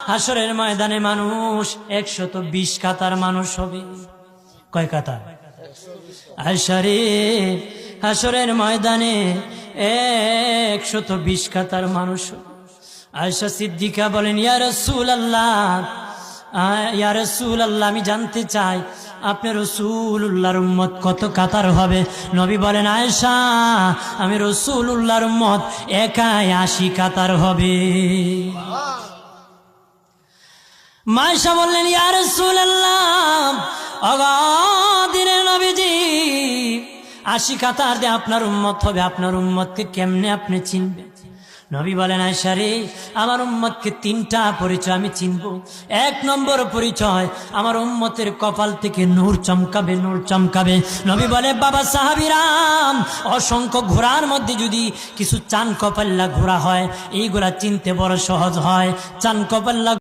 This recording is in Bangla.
হাসরের ময়দানে মানুষ 120 কাতার মানুষ হবে। কয় কাতার? হাসরের ময়দানে 120 কাতার মানুষ। আয়েশা সিদ্দিকা বলেন, ইয়া রাসূলুল্লাহ, আমি জানতে চাই আপনি রাসূলুল্লাহর উম্মত কত কাতার হবে? নবী বলেন, আয়েশা, আমি রাসূলুল্লাহর উম্মত একাই 80 কাতার হবে। আয়েশা বললেন, ইয়া রাসূলুল্লাহ, দিনের নবীজি 80 কাতার দিয়ে আপনার উম্মত হবে, আপনার উম্মতকে কেমনে আপনি চিনবেন? নবী বলেন, আয়েশা রে, আমার উম্মতকে 3টা পরিচয় আমি চিনব। 1 নম্বর পরিচয়, আমার উম্মতের কপাল থেকে নূর চমকাবে, নূর চমকাবে। নবী বলে, বাবা সাহাবীরাম, অসংখ্য ঘোড়ার মধ্যে যদি কিছু চান কপাল্লা ঘোড়া হয়, এইগুলা চিনতে বড় সহজ হয়। চান কপাল্লা